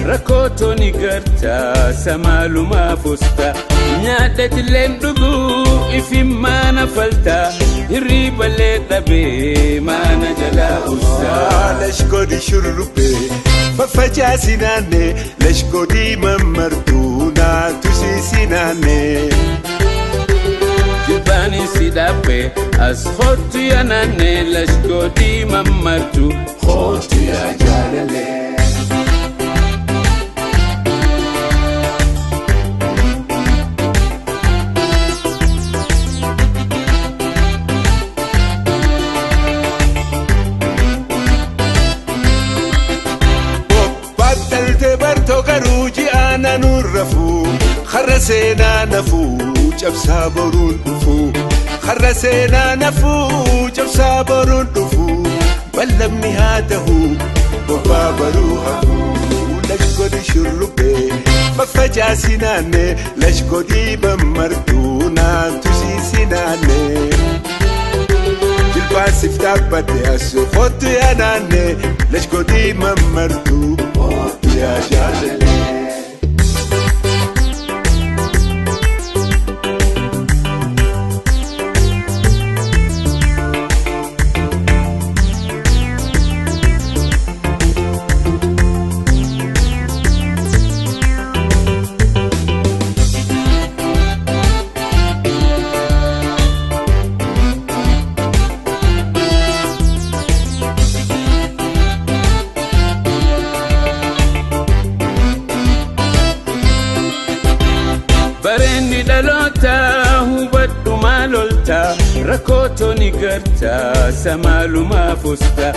rakkootoni gartaa samaalumaa fusta nyaadhati leen dhuguu ifimmaana faltaa hirriibalee dhabee maana jalaa ustaa lashkoodi shurrubbee faffacaasi naannee lashkoodii mammartuu naatu siisi naannee jilbaani si dhaabee as hootu yaa naannee lashkoodii mammartuu hootu yaa jaalalee خرّ سينا نفو جب صابرون دفو خرّ سينا نفو جب صابرون دفو بلم نهاته وبابروها لشكودي شربي مفجع سناني لشكودي بمرتونا تسي سناني جلباس افتاق بدي أسفوت يا ناني لشكودي ممرتو يا جالي bareenni dhalootaa hubadhu maaloltaa rakkootoni gartaa samaalumaa fusta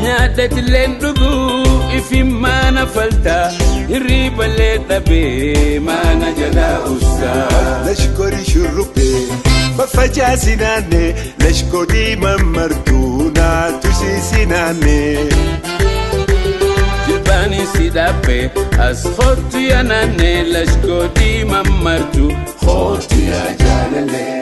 nyaadhati leen dhuguu ifimmaana faltaa hirriibalee dhabee maana jalaa ustaa lashkoodi shurrubbee faffacaasi naannee lashkoodii mammartuu naatu siisi naannee jilbaani si dhaabee as hootu yaa naannee lashkoodii mammartuu hootu yaa jaalalee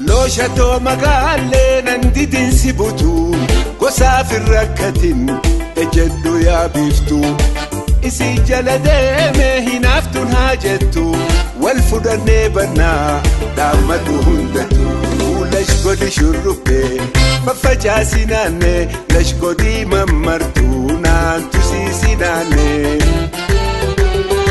looshatoo magaalee nandidin si butuu gosaaf hin rakkatin ejeddu yaa biiftuu isii jala deemee hinaaftuun haa jettu wal fudhannee bannaa dhaammatu hundatu lashkoodi shurrubbee faffacaasi naannee lashkoodii mammartuu naantu siisi naannee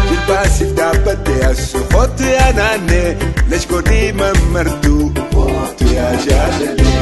jilbaasiif dhaabbadde asu hootu yaa naannee lashkoodii mammartuu hootu yaa jaalalee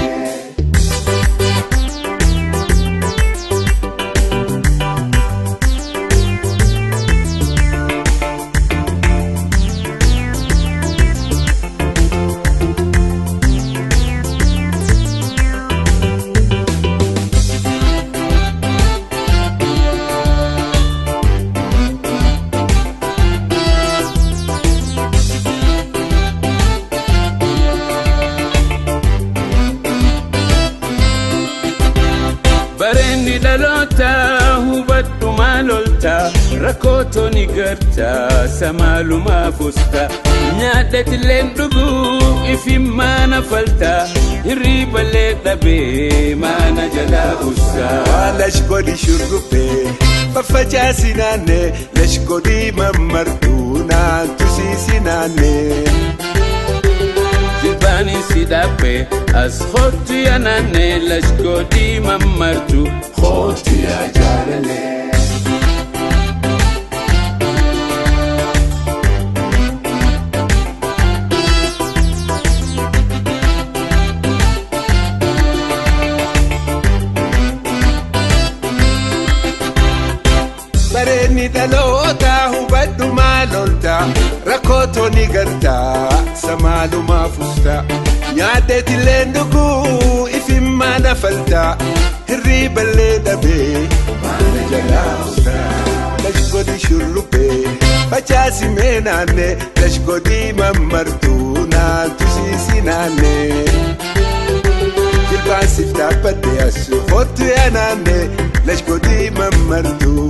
bareenni dhalootaa hubadhu maaloltaa rakkootoni gartaa samaalumaa fusta nyaadhati leen dhuguu ifimmaana faltaa hirriibalee dhabee maana jalaa ustaa lashkoodi shurrubbee faffacaasi naannee lashkoodii mammartuu naantu siisi naannee jilbaani si dhaabee as hootu yaa naannee lashkoodii mammartuu hootu yaa jaalalee bareenni dhalootaa hubadhu maaloltaa rakkootoni gartaa samaalumaa fusta nyaadhati leen dhuguu ifimmaana faltaa hirriibalee dhabee maana jalaa ustaa lashkoodi shurrubbee facaasi mee naannee lashkoodii mammartuu naatu siisi naannee jilbaasiif dhaabbadde asu hootu yaa naannee lashkoodii mammartuu